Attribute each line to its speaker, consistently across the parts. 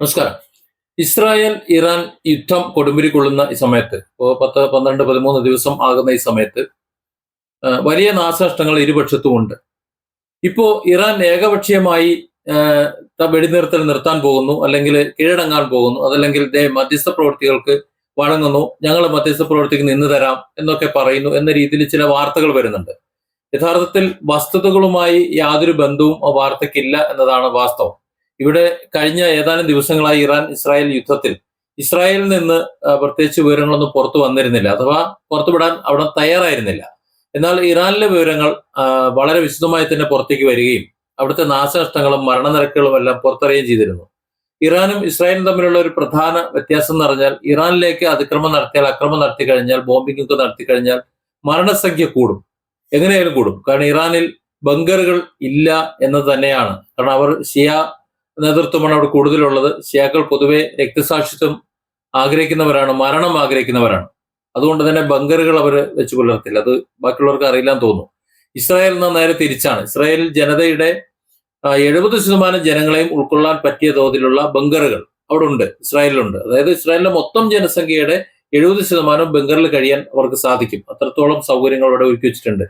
Speaker 1: നമസ്കാരം. Israel Iran യുദ്ധം കൊടുമ്പിരി കൊള്ളുന്ന ഈ സമയത്ത്, ഇപ്പോൾ 10, 12, 13 ദിവസം ആകുന്ന ഈ സമയത്ത് വലിയ നാശനഷ്ടങ്ങൾ ഇരുപക്ഷത്തും ഉണ്ട്. ഇപ്പോ ഇറാൻ ഏകപക്ഷീയമായി വെടിനിർത്തൽ നിർത്താൻ പോകുന്നു, അല്ലെങ്കിൽ കീഴടങ്ങാൻ പോകുന്നു, അതല്ലെങ്കിൽ മധ്യസ്ഥ പ്രവൃത്തികൾക്ക് വഴങ്ങുന്നു, ഞങ്ങൾ മധ്യസ്ഥ പ്രവൃത്തിക്ക് നിന്ന് തരാം എന്നൊക്കെ പറയുന്നു എന്ന രീതിയിൽ ചില വാർത്തകൾ വരുന്നുണ്ട്. യഥാർത്ഥത്തിൽ വസ്തുതകളുമായി യാതൊരു ബന്ധവും ആ വാർത്തയ്ക്കില്ല എന്നതാണ് വാസ്തവം. ഇവിടെ കഴിഞ്ഞ ഏതാനും ദിവസങ്ങളായി ഇറാൻ ഇസ്രായേൽ യുദ്ധത്തിൽ ഇസ്രായേലിൽ നിന്ന് പ്രത്യേകിച്ച് വിവരങ്ങളൊന്നും പുറത്തു വന്നിരുന്നില്ല, അഥവാ പുറത്തുവിടാൻ അവിടെ തയ്യാറായിരുന്നില്ല. എന്നാൽ ഇറാനിലെ വിവരങ്ങൾ വളരെ വിശദമായി തന്നെ പുറത്തേക്ക് വരികയും അവിടുത്തെ നാശനഷ്ടങ്ങളും മരണനിരക്കുകളും എല്ലാം പുറത്തറിയുകയും ചെയ്തിരുന്നു. ഇറാനും ഇസ്രായേലും തമ്മിലുള്ള ഒരു പ്രധാന വ്യത്യാസം എന്ന് പറഞ്ഞാൽ, ഇറാനിലേക്ക് അക്രമം നടത്തി കഴിഞ്ഞാൽ, ബോംബിംഗ് ഒക്കെ നടത്തി കഴിഞ്ഞാൽ മരണസംഖ്യ കൂടും, എങ്ങനെയായാലും കൂടും. കാരണം ഇറാനിൽ ബങ്കറുകൾ ഇല്ല എന്നത് തന്നെയാണ്. കാരണം അവർ ഷിയ നേതൃത്വമാണ് അവിടെ കൂടുതലുള്ളത്. ഷിയാക്കൾ പൊതുവെ രക്തസാക്ഷിത്വം ആഗ്രഹിക്കുന്നവരാണ്, മരണം ആഗ്രഹിക്കുന്നവരാണ്. അതുകൊണ്ട് തന്നെ ബങ്കറുകൾ അവർ വെച്ച് പുലർത്തില്ല. അത് ബാക്കിയുള്ളവർക്ക് അറിയില്ലാന്ന് തോന്നുന്നു. ഇസ്രായേൽ എന്ന നേരെ തിരിച്ചാണ്. ഇസ്രായേൽ ജനതയുടെ 70% ജനങ്ങളെയും ഉൾക്കൊള്ളാൻ പറ്റിയ തോതിലുള്ള ബങ്കറുകൾ അവിടെ ഉണ്ട്, ഇസ്രായേലിലുണ്ട്. അതായത് ഇസ്രായേലിലെ മൊത്തം ജനസംഖ്യയുടെ 70% ബങ്കറിൽ കഴിയാൻ അവർക്ക് സാധിക്കും. അത്രത്തോളം സൗകര്യങ്ങൾ അവിടെ ഒരുക്കി വെച്ചിട്ടുണ്ട്.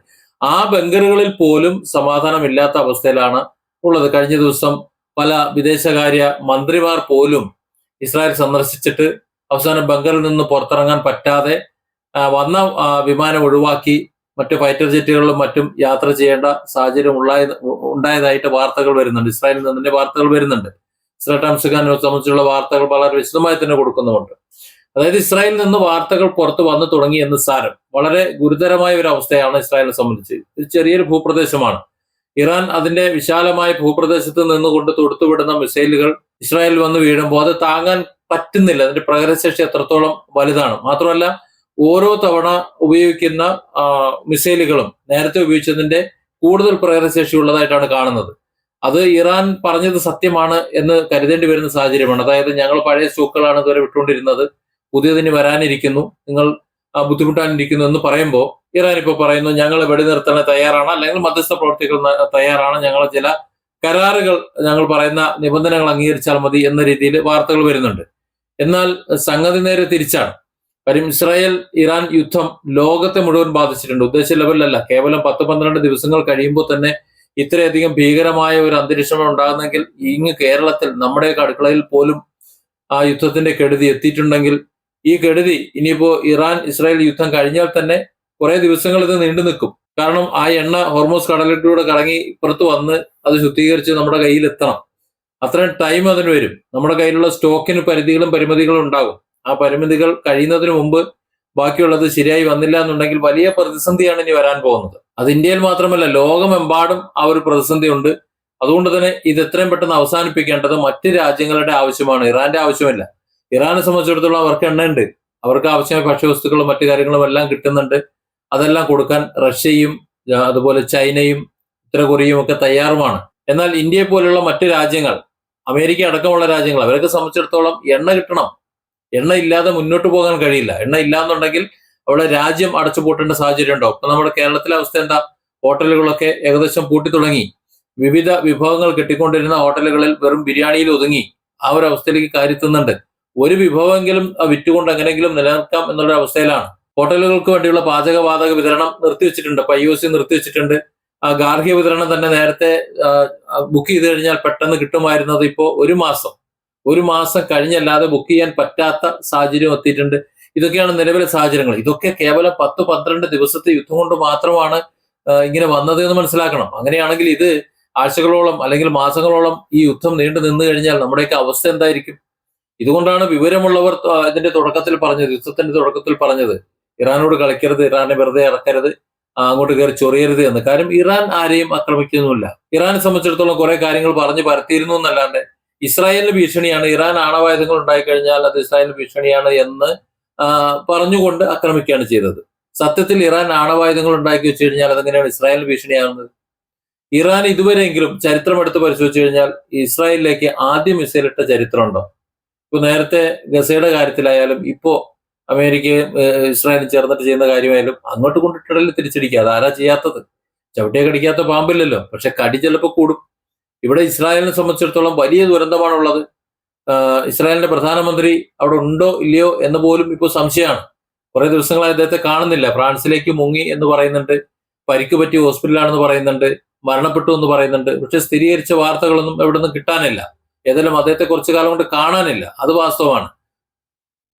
Speaker 1: ആ ബങ്കറുകളിൽ പോലും സമാധാനമില്ലാത്ത അവസ്ഥയിലാണ് ഉള്ളത്. കഴിഞ്ഞ ദിവസം പല വിദേശകാര്യ മന്ത്രിമാർ പോലും ഇസ്രായേൽ സന്ദർശിച്ചിട്ട് അവസാനം ബങ്കറിൽ നിന്ന് പുറത്തിറങ്ങാൻ പറ്റാതെ വന്ന വിമാനം ഒഴിവാക്കി മറ്റു ഫൈറ്റർ ജെറ്റുകളിലും മറ്റും യാത്ര ചെയ്യേണ്ട സാഹചര്യം ഉണ്ടായതായിട്ട് വാർത്തകൾ വരുന്നുണ്ട്. ഇസ്രായേലിൽ നിന്നിന്റെ വാർത്തകൾ വരുന്നുണ്ട്. ഇസ്രായേൽ ടൈംസിനെ സംബന്ധിച്ചുള്ള വാർത്തകൾ വളരെ വിശദമായി തന്നെ കൊടുക്കുന്നുമുണ്ട്. അതായത് ഇസ്രായേലിൽ നിന്ന് വാർത്തകൾ പുറത്തു വന്നു തുടങ്ങി എന്ന് സാരം. വളരെ ഗുരുതരമായ ഒരു അവസ്ഥയാണ് ഇസ്രായേലിനെ സംബന്ധിച്ച്. ഇത് ചെറിയൊരു ഭൂപ്രദേശമാണ്. ഇറാൻ അതിന്റെ വിശാലമായ ഭൂപ്രദേശത്ത് നിന്നുകൊണ്ട് തൊടുത്തുവിടുന്ന മിസൈലുകൾ ഇസ്രായേലിൽ വന്ന് വീഴുമ്പോൾ അത് താങ്ങാൻ പറ്റുന്നില്ല. അതിന്റെ പ്രഹരശേഷി അത്രത്തോളം വലുതാണ്. മാത്രമല്ല, ഓരോ തവണ ഉപയോഗിക്കുന്ന മിസൈലുകളും നേരത്തെ ഉപയോഗിച്ചതിന്റെ കൂടുതൽ പ്രഹരശേഷി ഉള്ളതായിട്ടാണ് കാണുന്നത്. അത് ഇറാൻ പറഞ്ഞത് സത്യമാണ് എന്ന് കരുതേണ്ടി വരുന്ന സാഹചര്യമാണ്. അതായത്, ഞങ്ങൾ പഴയ സ്റ്റോക്കുകളാണ് ഇതുവരെ വിട്ടുകൊണ്ടിരുന്നത്, പുതിയതിന് വരാനിരിക്കുന്നു, നിങ്ങൾ ബുദ്ധിമുട്ടാനിരിക്കുന്നു എന്ന് പറയുമ്പോൾ ഇറാൻ ഇപ്പോൾ പറയുന്നു ഞങ്ങൾ വെടിനിർത്താൻ തയ്യാറാണ്, അല്ലെങ്കിൽ മധ്യസ്ഥ പ്രവർത്തികൾ തയ്യാറാണ്, ഞങ്ങൾ ചില കരാറുകൾ, ഞങ്ങൾ പറയുന്ന നിബന്ധനകൾ അംഗീകരിച്ചാൽ മതി എന്ന രീതിയിൽ വാർത്തകൾ വരുന്നുണ്ട്. എന്നാൽ സംഗതി നേരെ തിരിച്ചാണ്. കാര്യം, ഇസ്രായേൽ ഇറാൻ യുദ്ധം ലോകത്തെ മുഴുവൻ ബാധിച്ചിട്ടുണ്ട്. ഉദ്ദേശ ലെവലിലല്ല, കേവലം 10-12 ദിവസങ്ങൾ കഴിയുമ്പോൾ തന്നെ ഇത്രയധികം ഭീകരമായ ഒരു അന്തരീക്ഷം ഉണ്ടാകുന്നെങ്കിൽ ഇങ്ങ് കേരളത്തിൽ നമ്മുടെയൊക്കെ അടുക്കളയിൽ പോലും ആ യുദ്ധത്തിന്റെ കെടുതി എത്തിയിട്ടുണ്ടെങ്കിൽ, ഈ കെടുതി ഇനിയിപ്പോ ഇറാൻ ഇസ്രായേൽ യുദ്ധം കഴിഞ്ഞാൽ തന്നെ കുറെ ദിവസങ്ങൾ ഇത് നീണ്ടു നിൽക്കും. കാരണം ആ എണ്ണ ഹോർമോസ് കടലിലൂടെ കറങ്ങി ഇപ്പുറത്ത് വന്ന് അത് ശുദ്ധീകരിച്ച് നമ്മുടെ കയ്യിൽ എത്തണം. അത്രയും ടൈം അതിന് വരും. നമ്മുടെ കയ്യിലുള്ള സ്റ്റോക്കിന് പരിധികളും പരിമിതികളും ഉണ്ടാകും. ആ പരിമിതികൾ കഴിയുന്നതിന് മുമ്പ് ബാക്കിയുള്ളത് ശരിയായി വന്നില്ല എന്നുണ്ടെങ്കിൽ വലിയ പ്രതിസന്ധിയാണ് ഇനി വരാൻ പോകുന്നത്. അത് ഇന്ത്യയിൽ മാത്രമല്ല, ലോകമെമ്പാടും ആ ഒരു പ്രതിസന്ധി ഉണ്ട്. അതുകൊണ്ട് തന്നെ ഇത് എത്രയും പെട്ടെന്ന് അവസാനിപ്പിക്കേണ്ടത് മറ്റ് രാജ്യങ്ങളുടെ ആവശ്യമാണ്, ഇറാന്റെ ആവശ്യമില്ല. ഇറാനെ സംബന്ധിച്ചിടത്തോളം അവർക്ക് എണ്ണയുണ്ട്, അവർക്ക് ആവശ്യമായ ഭക്ഷ്യവസ്തുക്കളും മറ്റു കാര്യങ്ങളും എല്ലാം കിട്ടുന്നുണ്ട്. അതെല്ലാം കൊടുക്കാൻ റഷ്യയും അതുപോലെ ചൈനയും ഉത്തര കൊറിയയും ഒക്കെ തയ്യാറുമാണ്. എന്നാൽ ഇന്ത്യയെ പോലുള്ള മറ്റു രാജ്യങ്ങൾ, അമേരിക്ക അടക്കമുള്ള രാജ്യങ്ങൾ, അവരൊക്കെ സംബന്ധിച്ചിടത്തോളം എണ്ണ കിട്ടണം. എണ്ണ ഇല്ലാതെ മുന്നോട്ട് പോകാൻ കഴിയില്ല. എണ്ണ ഇല്ലാന്നുണ്ടെങ്കിൽ അവിടെ രാജ്യം അടച്ചുപൂട്ടേണ്ട സാഹചര്യം ഉണ്ടാവും. ഇപ്പൊ നമ്മുടെ കേരളത്തിലെ അവസ്ഥ എന്താ? ഹോട്ടലുകളൊക്കെ ഏകദേശം പൂട്ടി തുടങ്ങി. വിവിധ വിഭവങ്ങൾ കിട്ടിക്കൊണ്ടിരുന്ന ഹോട്ടലുകളിൽ വെറും ബിരിയാണിയിൽ ഒതുങ്ങി. ആ ഒരു അവസ്ഥയിലേക്ക് കാര്യത്തുന്നുണ്ട്. ഒരു വിഭവമെങ്കിലും വിറ്റുകൊണ്ട് എങ്ങനെയെങ്കിലും നിലനിർത്താം എന്നുള്ള അവസ്ഥയിലാണ്. ഹോട്ടലുകൾക്ക് വേണ്ടിയുള്ള പാചകവാതക വിതരണം നിർത്തിവെച്ചിട്ടുണ്ട്. IOC നിർത്തിവെച്ചിട്ടുണ്ട്. ഗാർഹിക വിതരണം തന്നെ നേരത്തെ ബുക്ക് ചെയ്ത് കഴിഞ്ഞാൽ പെട്ടെന്ന് കിട്ടുമായിരുന്നത് ഇപ്പോൾ ഒരു മാസം കഴിഞ്ഞല്ലാതെ ബുക്ക് ചെയ്യാൻ പറ്റാത്ത സാഹചര്യം എത്തിയിട്ടുണ്ട്. ഇതൊക്കെയാണ് നിലവിലെ സാഹചര്യങ്ങൾ. ഇതൊക്കെ കേവലം 10-12 ദിവസത്തെ യുദ്ധം കൊണ്ട് മാത്രമാണ് ഇങ്ങനെ വന്നത് എന്ന് മനസ്സിലാക്കണം. അങ്ങനെയാണെങ്കിൽ ഇത് ആഴ്ചകളോളം അല്ലെങ്കിൽ മാസങ്ങളോളം ഈ യുദ്ധം നീണ്ടു നിന്ന് കഴിഞ്ഞാൽ നമ്മുടെയൊക്കെ അവസ്ഥ എന്തായിരിക്കും? ഇതുകൊണ്ടാണ് വിവരമുള്ളവർ ഇതിന്റെ തുടക്കത്തിൽ പറഞ്ഞത്, യുദ്ധത്തിന്റെ തുടക്കത്തിൽ പറഞ്ഞത്, ഇറാനോട് കളിക്കരുത്, ഇറാനെ വെറുതെ ഇറക്കരുത്, അങ്ങോട്ട് കയറി ചൊറിയരുത് എന്ന്. കാര്യം, ഇറാൻ ആരെയും ആക്രമിക്കുന്നുമില്ല. ഇറാനെ സംബന്ധിച്ചിടത്തോളം കുറെ കാര്യങ്ങൾ പറഞ്ഞു പരത്തിയിരുന്നു എന്നല്ലാണ്ട് ഇസ്രായേലിന് ഭീഷണിയാണ്, ഇറാൻ ആണവായുധങ്ങൾ ഉണ്ടായിക്കഴിഞ്ഞാൽ അത് ഇസ്രായേലിന് ഭീഷണിയാണ് എന്ന് പറഞ്ഞുകൊണ്ട് ആക്രമിക്കുകയാണ് ചെയ്തത്. സത്യത്തിൽ ഇറാൻ ആണവായുധങ്ങൾ ഉണ്ടാക്കി വെച്ച് കഴിഞ്ഞാൽ അതെങ്ങനെയാണ് ഇസ്രായേലിന് ഭീഷണിയാകുന്നത്? ഇറാൻ ഇതുവരെയെങ്കിലും ചരിത്രം എടുത്ത് പരിശോധിച്ചു കഴിഞ്ഞാൽ ഇസ്രായേലിലേക്ക് ആദ്യം മിസൈൽ ഇട്ട ചരിത്രമുണ്ടോ? ഇപ്പൊ നേരത്തെ ഗസയുടെ കാര്യത്തിലായാലും ഇപ്പോ അമേരിക്കയും ഇസ്രായേലും ചേർന്നിട്ട് ചെയ്യുന്ന കാര്യമായാലും അങ്ങോട്ട് കൊണ്ടിട്ടിടലിൽ തിരിച്ചടിക്കുക. അതാരാ ചെയ്യാത്തത്? ചവിട്ടിയെ കടിക്കാത്ത പാമ്പില്ലല്ലോ. പക്ഷെ കടി ചിലപ്പോൾ കൂടും. ഇവിടെ ഇസ്രായേലിനെ സംബന്ധിച്ചിടത്തോളം വലിയ ദുരന്തമാണുള്ളത്. ഇസ്രായേലിന്റെ പ്രധാനമന്ത്രി അവിടെ ഉണ്ടോ ഇല്ലയോ എന്ന് പോലും ഇപ്പോൾ സംശയമാണ്. കുറെ ദിവസങ്ങളായി അദ്ദേഹത്തെ കാണുന്നില്ല. ഫ്രാൻസിലേക്ക് മുങ്ങി എന്ന് പറയുന്നുണ്ട്, പരിക്ക് പറ്റി ഹോസ്പിറ്റലാണെന്ന് പറയുന്നുണ്ട്, മരണപ്പെട്ടു എന്ന് പറയുന്നുണ്ട്. പക്ഷെ സ്ഥിരീകരിച്ച വാർത്തകളൊന്നും എവിടെ നിന്ന് കിട്ടാനില്ല. ഏതായാലും അദ്ദേഹത്തെ കുറച്ചു കാലം കൊണ്ട് കാണാനില്ല, അത് വാസ്തവമാണ്.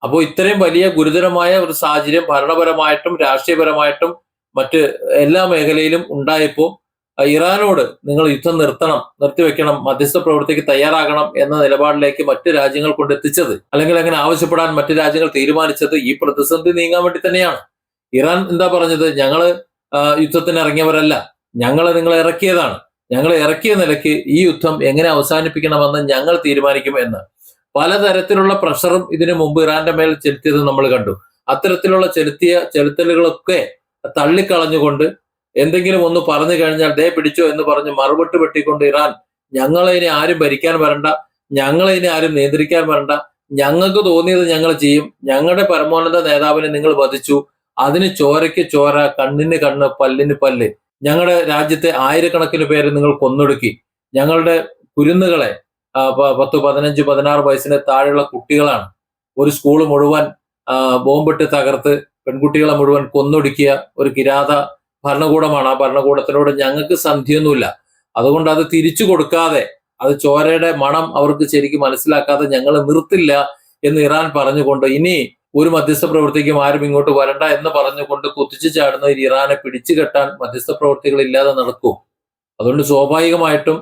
Speaker 1: അപ്പോൾ ഇത്രയും വലിയ ഗുരുതരമായ ഒരു സാഹചര്യം ഭരണപരമായിട്ടും രാഷ്ട്രീയപരമായിട്ടും മറ്റ് എല്ലാ മേഖലയിലും ഉണ്ടായപ്പോൾ ഇറാനോട് നിങ്ങൾ യുദ്ധം നിർത്തിവെക്കണം, മധ്യസ്ഥ പ്രവൃത്തിക്ക് തയ്യാറാകണം എന്ന നിലപാടിലേക്ക് മറ്റ് രാജ്യങ്ങൾ കൊണ്ടെത്തിച്ചത്, അല്ലെങ്കിൽ അങ്ങനെ ആവശ്യപ്പെടാൻ മറ്റ് രാജ്യങ്ങൾ തീരുമാനിച്ചത് ഈ പ്രതിസന്ധി നീങ്ങാൻ വേണ്ടി തന്നെയാണ്. ഇറാൻ എന്താ പറഞ്ഞത്? ഞങ്ങള് യുദ്ധത്തിന് ഇറങ്ങിയവരല്ല, ഞങ്ങളെ നിങ്ങളെ ഇറക്കിയതാണ്. ഞങ്ങളെ ഇറക്കിയ നിലയ്ക്ക് ഈ യുദ്ധം എങ്ങനെ അവസാനിപ്പിക്കണമെന്ന് ഞങ്ങൾ തീരുമാനിക്കും എന്ന് പലതരത്തിലുള്ള പ്രഷറും ഇതിനു മുമ്പ് ഇറാന്റെ മേൽ ചെലുത്തിയത് നമ്മൾ കണ്ടു. അത്തരത്തിലുള്ള ചെലുത്തലുകളൊക്കെ തള്ളിക്കളഞ്ഞുകൊണ്ട് എന്തെങ്കിലും ഒന്ന് പറഞ്ഞു കഴിഞ്ഞാൽ ദേ പിടിച്ചോ എന്ന് പറഞ്ഞ് മറുപട്ട് വെട്ടിക്കൊണ്ട് ഇറാൻ ഞങ്ങളെ ഇനി ആരും ഭരിക്കാൻ വരണ്ട, ഞങ്ങളെ ഇനി ആരും നിയന്ത്രിക്കാൻ വരണ്ട, ഞങ്ങൾക്ക് തോന്നിയത് ഞങ്ങൾ ചെയ്യും, ഞങ്ങളുടെ പരമോന്നത നേതാവിനെ നിങ്ങൾ വധിച്ചു, അതിന് ചോരയ്ക്ക് ചോര, കണ്ണിന് കണ്ണ്, പല്ലിന് പല്ല്, ഞങ്ങളുടെ രാജ്യത്തെ ആയിരക്കണക്കിന് പേരെ നിങ്ങൾ കൊന്നൊടുക്കി, ഞങ്ങളുടെ കുരുന്നുകളെ 10, 15, 16 വയസ്സിന് താഴെയുള്ള കുട്ടികളാണ്, ഒരു സ്കൂള് മുഴുവൻ ബോംബിട്ട് തകർത്ത് പെൺകുട്ടികളെ മുഴുവൻ കൊന്നൊടുക്കിയ ഒരു കിരാത ഭരണകൂടമാണ്. ആ ഭരണകൂടത്തിനോട് ഞങ്ങൾക്ക് സന്ധിയൊന്നുമില്ല. അതുകൊണ്ട് അത് തിരിച്ചു കൊടുക്കാതെ, അത് ചോരയുടെ മണം അവർക്ക് ശരിക്കും മനസ്സിലാക്കാതെ ഞങ്ങൾ നിർത്തില്ല എന്ന് ഇറാൻ പറഞ്ഞുകൊണ്ട് ഇനി ഒരു മധ്യസ്ഥ പ്രവൃത്തിക്കും ആരും ഇങ്ങോട്ട് വരണ്ട എന്ന് പറഞ്ഞുകൊണ്ട് കുതിച്ചു ചാടുന്ന ഇറാനെ പിടിച്ചു കെട്ടാൻ മധ്യസ്ഥ പ്രവൃത്തികൾ ഇല്ലാതെ നടക്കും. അതുകൊണ്ട് സ്വാഭാവികമായിട്ടും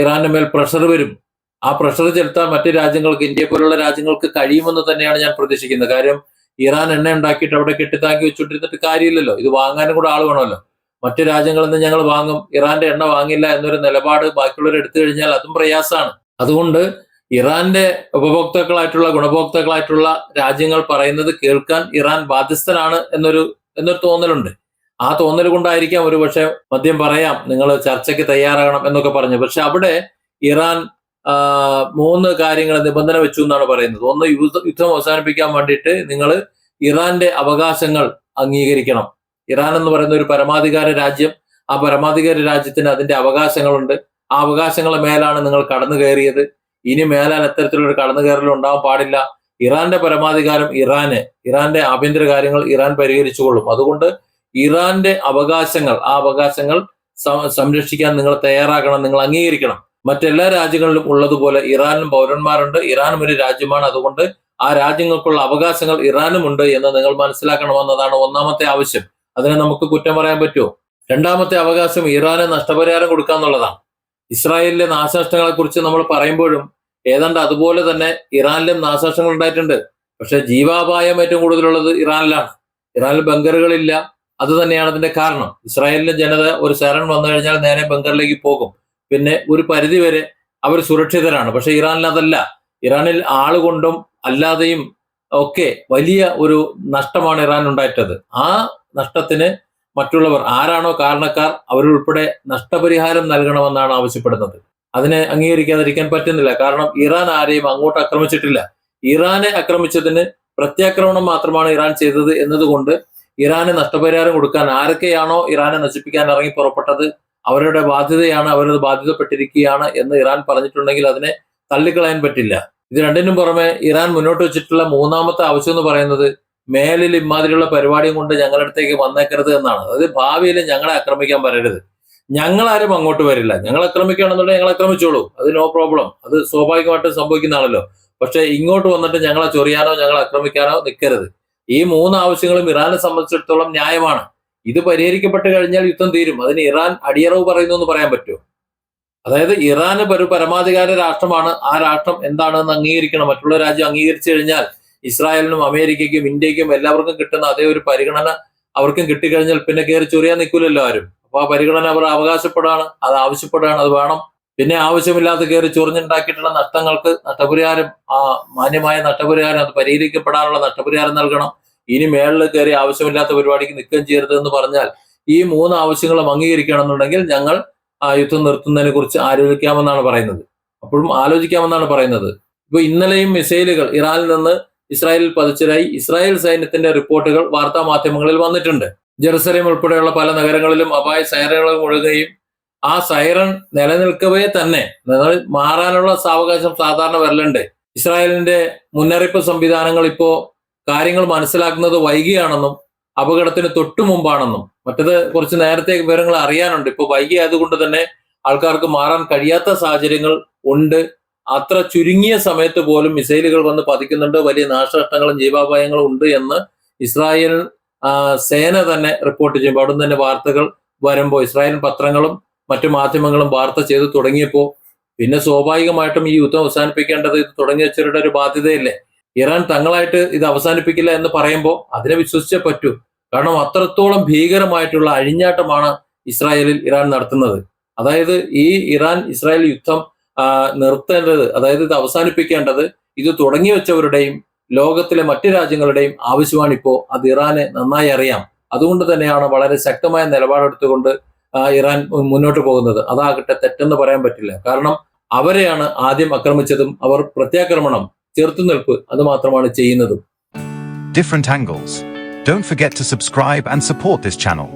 Speaker 1: ഇറാന്റെ മേൽ പ്രഷർ വരും. ആ പ്രഷർ ചെലുത്താൻ മറ്റു രാജ്യങ്ങൾക്ക്, ഇന്ത്യ പോലുള്ള രാജ്യങ്ങൾക്ക് കഴിയുമെന്ന് തന്നെയാണ് ഞാൻ പ്രതീക്ഷിക്കുന്നത്. കാര്യം ഇറാൻ എണ്ണ ഉണ്ടാക്കിയിട്ട് അവിടെ കെട്ടിത്താക്കി വെച്ചുകൊണ്ടിരുന്നിട്ട് കാര്യമില്ലല്ലോ, ഇത് വാങ്ങാനും കൂടെ ആൾ വേണമല്ലോ. മറ്റു രാജ്യങ്ങളിൽ നിന്ന് ഞങ്ങൾ വാങ്ങും, ഇറാന്റെ എണ്ണ വാങ്ങില്ല എന്നൊരു നിലപാട് ബാക്കിയുള്ളവർ എടുത്തു കഴിഞ്ഞാൽ അതും പ്രയാസമാണ്. അതുകൊണ്ട് ഇറാന്റെ ഗുണഭോക്താക്കളായിട്ടുള്ള രാജ്യങ്ങൾ പറയുന്നത് കേൾക്കാൻ ഇറാൻ ബാധ്യസ്ഥനാണ് എന്നൊരു തോന്നലുണ്ട്. ആ തോന്നൽ കൊണ്ടായിരിക്കാം ഒരു പക്ഷെ മദ്യം പറയാം, നിങ്ങൾ ചർച്ചയ്ക്ക് തയ്യാറാകണം എന്നൊക്കെ പറഞ്ഞു. പക്ഷെ അവിടെ ഇറാൻ 3 കാര്യങ്ങൾ നിബന്ധന വെച്ചു എന്നാണ് പറയുന്നത്. ഒന്ന്, യുദ്ധം അവസാനിപ്പിക്കാൻ വേണ്ടിയിട്ട് നിങ്ങൾ ഇറാന്റെ അവകാശങ്ങൾ അംഗീകരിക്കണം. ഇറാൻ എന്ന് പറയുന്ന ഒരു പരമാധികാര രാജ്യം, ആ പരമാധികാര രാജ്യത്തിന് അതിന്റെ അവകാശങ്ങളുണ്ട്. ആ അവകാശങ്ങളുടെ മേലാണ് നിങ്ങൾ കടന്നു കയറിയത്. ഇനി മേലാൽ എത്തരത്തിലൊരു കടന്നു കയറലും ഉണ്ടാവാൻ പാടില്ല. ഇറാന്റെ പരമാധികാരം ഇറാന്റെ ആഭ്യന്തര കാര്യങ്ങൾ ഇറാൻ പരിഹരിച്ചുകൊള്ളും. അതുകൊണ്ട് ഇറാന്റെ അവകാശങ്ങൾ, ആ അവകാശങ്ങൾ സംരക്ഷിക്കാൻ നിങ്ങൾ തയ്യാറാകണം, നിങ്ങൾ അംഗീകരിക്കണം. മറ്റെല്ലാ രാജ്യങ്ങളിലും ഉള്ളതുപോലെ ഇറാനും പൗരന്മാരുണ്ട്, ഇറാനും ഒരു രാജ്യമാണ്. അതുകൊണ്ട് ആ രാജ്യങ്ങൾക്കുള്ള അവകാശങ്ങൾ ഇറാനും ഉണ്ട് എന്ന് നിങ്ങൾ മനസ്സിലാക്കണമെന്നതാണ് ഒന്നാമത്തെ ആവശ്യം. അതിനെ നമുക്ക് കുറ്റം പറയാൻ പറ്റുമോ? രണ്ടാമത്തെ അവകാശം ഇറാന് നഷ്ടപരിഹാരം കൊടുക്കുക എന്നുള്ളതാണ്. ഇസ്രായേലിലെ നാശനഷ്ടങ്ങളെ കുറിച്ച് നമ്മൾ പറയുമ്പോഴും ഏതാണ്ട് അതുപോലെ തന്നെ ഇറാനിലും നാശനഷ്ടങ്ങൾ ഉണ്ടായിട്ടുണ്ട്. പക്ഷെ ജീവാപായം ഏറ്റവും കൂടുതലുള്ളത് ഇറാനിലാണ്. ഇറാനിൽ ബങ്കറുകളില്ല, അത് തന്നെയാണ് അതിന്റെ കാരണം. ഇസ്രായേലിലെ ജനത ഒരു സൈറൺ വന്നു കഴിഞ്ഞാൽ നേരെ ബങ്കറിലേക്ക് പോകും. പിന്നെ ഒരു പരിധി വരെ അവർ സുരക്ഷിതരാണ്. പക്ഷെ ഇറാനിൽ അതല്ല. ഇറാനിൽ ആളുകൊണ്ടും അല്ലാതെയും ഒക്കെ വലിയ ഒരു നഷ്ടമാണ് ഇറാൻ ഉണ്ടായിട്ടത്. ആ നഷ്ടത്തിന് മറ്റുള്ളവർ ആരാണോ കാരണക്കാർ അവരുൾപ്പെടെ നഷ്ടപരിഹാരം നൽകണമെന്നാണ് ആവശ്യപ്പെടുന്നത്. അതിനെ അംഗീകരിക്കാതിരിക്കാൻ പറ്റുന്നില്ല. കാരണം ഇറാൻ ആരെയും അങ്ങോട്ട് ആക്രമിച്ചിട്ടില്ല. ഇറാനെ ആക്രമിച്ചതിന് പ്രത്യാക്രമണം മാത്രമാണ് ഇറാൻ ചെയ്തത് എന്നതുകൊണ്ട് ഇറാന് നഷ്ടപരിഹാരം കൊടുക്കാൻ ആരൊക്കെയാണോ ഇറാനെ നശിപ്പിക്കാൻ ഇറങ്ങി പുറപ്പെട്ടത് അവരുടെ ബാധ്യതയാണ്, അവരത് ബാധ്യതപ്പെട്ടിരിക്കുകയാണ് എന്ന് ഇറാൻ പറഞ്ഞിട്ടുണ്ടെങ്കിൽ അതിനെ തള്ളിക്കളയാൻ പറ്റില്ല. ഇത് രണ്ടിനും പുറമെ ഇറാൻ മുന്നോട്ട് വെച്ചിട്ടുള്ള 3ാമത്തെ ആവശ്യം എന്ന് പറയുന്നത് മേലിൽ ഇമാതിരിയുള്ള പരിപാടിയും കൊണ്ട് ഞങ്ങളുടെ അടുത്തേക്ക് വന്നേക്കരുത് എന്നാണ്. അതായത് ഭാവിയിൽ ഞങ്ങളെ ആക്രമിക്കാൻ വരരുത്. ഞങ്ങളാരും അങ്ങോട്ട് വരില്ല. ഞങ്ങൾ ആക്രമിക്കുകയാണെന്നുണ്ടെങ്കിൽ ഞങ്ങൾ ആക്രമിച്ചോളൂ, അത് നോ പ്രോബ്ലം, അത് സ്വാഭാവികമായിട്ടും സംഭവിക്കുന്നതാണല്ലോ. പക്ഷെ ഇങ്ങോട്ട് വന്നിട്ട് ഞങ്ങളെ ചൊറിയാനോ ഞങ്ങളെ ആക്രമിക്കാനോ നിൽക്കരുത്. ഈ 3 ആവശ്യങ്ങളും ഇറാനെ സംബന്ധിച്ചിടത്തോളം ന്യായമാണ്. ഇത് പരിഹരിക്കപ്പെട്ട് കഴിഞ്ഞാൽ യുദ്ധം തീരും. അതിന് ഇറാൻ അടിയറവ് പറയുന്നു എന്ന് പറയാൻ പറ്റുമോ? അതായത് ഇറാൻ ഒരു പരമാധികാര രാഷ്ട്രമാണ്. ആ രാഷ്ട്രം എന്താണെന്ന് അംഗീകരിക്കണം. മറ്റുള്ള രാജ്യം അംഗീകരിച്ചു കഴിഞ്ഞാൽ ഇസ്രായേലിനും അമേരിക്കയ്ക്കും ഇന്ത്യക്കും എല്ലാവർക്കും കിട്ടുന്ന അതേ ഒരു പരിഗണന അവർക്കും കിട്ടിക്കഴിഞ്ഞാൽ പിന്നെ കയറി ചൊറിയാൻ നിൽക്കില്ലല്ലോ ആരും. അപ്പൊ ആ പരിഗണന അവർ അവകാശപ്പെടുകയാണ്, അത് ആവശ്യപ്പെടുകയാണ്, അത് വേണം. പിന്നെ ആവശ്യമില്ലാതെ കയറി ചൊറിഞ്ഞുണ്ടാക്കിയിട്ടുള്ള നഷ്ടങ്ങൾക്ക് നഷ്ടപരിഹാരം, മാന്യമായ നഷ്ടപരിഹാരം, അത് പരിഹരിക്കപ്പെടാനുള്ള നഷ്ടപരിഹാരം നൽകണം. ഇനി മേളിൽ കയറി ആവശ്യമില്ലാത്ത പരിപാടിക്ക് നിൽക്കുകയും ചെയ്യരുത് എന്ന് പറഞ്ഞാൽ ഈ 3 ആവശ്യങ്ങളും അംഗീകരിക്കണമെന്നുണ്ടെങ്കിൽ ഞങ്ങൾ യുദ്ധം നിർത്തുന്നതിനെ കുറിച്ച് ആലോചിക്കാമെന്നാണ് പറയുന്നത്. ഇപ്പൊ ഇന്നലെയും മിസൈലുകൾ ഇറാനിൽ നിന്ന് ഇസ്രായേലിൽ പതിച്ചതായി ഇസ്രായേൽ സൈന്യത്തിന്റെ റിപ്പോർട്ടുകൾ വാർത്താ മാധ്യമങ്ങളിൽ വന്നിട്ടുണ്ട്. ജെറുസലേം ഉൾപ്പെടെയുള്ള പല നഗരങ്ങളിലും അപായ സൈറനുകൾ മുഴുകുകയും ആ സൈറൺ നിലനിൽക്കവേ തന്നെ മാറാനുള്ള സാവകാശം സാധാരണ വരലുണ്ട്. ഇസ്രായേലിന്റെ മുന്നറിയിപ്പ് സംവിധാനങ്ങൾ ഇപ്പോ കാര്യങ്ങൾ മനസ്സിലാക്കുന്നത് വൈകിയാണെന്നും അപകടത്തിന് തൊട്ടു മുമ്പാണെന്നും, മറ്റത് കുറച്ച് നേരത്തെ വിവരങ്ങൾ അറിയാനുണ്ട്. ഇപ്പൊ വൈകി ആയതുകൊണ്ട് തന്നെ ആൾക്കാർക്ക് മാറാൻ കഴിയാത്ത സാഹചര്യങ്ങൾ ഉണ്ട്. അത്ര ചുരുങ്ങിയ സമയത്ത് പോലും മിസൈലുകൾ വന്ന് പതിക്കുന്നുണ്ട്, വലിയ നാശനഷ്ടങ്ങളും ജീവാപായങ്ങളും ഉണ്ട് എന്ന് ഇസ്രായേൽ സേന തന്നെ റിപ്പോർട്ട് ചെയ്യുമ്പോൾ, അവിടെ തന്നെ വാർത്തകൾ വരുമ്പോൾ, ഇസ്രായേൽ പത്രങ്ങളും മറ്റു മാധ്യമങ്ങളും വാർത്ത ചെയ്ത് തുടങ്ങിയപ്പോൾ പിന്നെ സ്വാഭാവികമായിട്ടും ഈ യുദ്ധം അവസാനിപ്പിക്കേണ്ടത് ഇത് തുടങ്ങി വെച്ചവരുടെ ഒരു ബാധ്യതയല്ലേ. ഇറാൻ തങ്ങളായിട്ട് ഇത് അവസാനിപ്പിക്കില്ല എന്ന് പറയുമ്പോൾ അതിനെ വിശ്വസിച്ചേ പറ്റൂ. കാരണം അത്രത്തോളം ഭീകരമായിട്ടുള്ള അഴിഞ്ഞാട്ടമാണ് ഇസ്രായേലിൽ ഇറാൻ നടത്തുന്നത്. അതായത് ഈ ഇറാൻ ഇസ്രായേൽ യുദ്ധം നിർത്തേണ്ടത്, അതായത് ഇത് അവസാനിപ്പിക്കേണ്ടത് ഇത് തുടങ്ങി വെച്ചവരുടെയും ലോകത്തിലെ മറ്റു രാജ്യങ്ങളുടെയും ആവശ്യമാണിപ്പോ. അത് ഇറാന് നന്നായി അറിയാം. അതുകൊണ്ട് തന്നെയാണ് വളരെ ശക്തമായ നിലപാടെടുത്തുകൊണ്ട് ഇറാൻ മുന്നോട്ട് പോകുന്നത്. അതാകട്ടെ തെറ്റെന്ന് പറയാൻ പറ്റില്ല. കാരണം അവരെയാണ് ആദ്യം ആക്രമിച്ചതും അവർ പ്രത്യാക്രമണം, ചെറുത്തുനിൽപ്പ് അത് മാത്രമാണ് ചെയ്യുന്നതും.
Speaker 2: Different angles. Don't forget to subscribe and support this channel.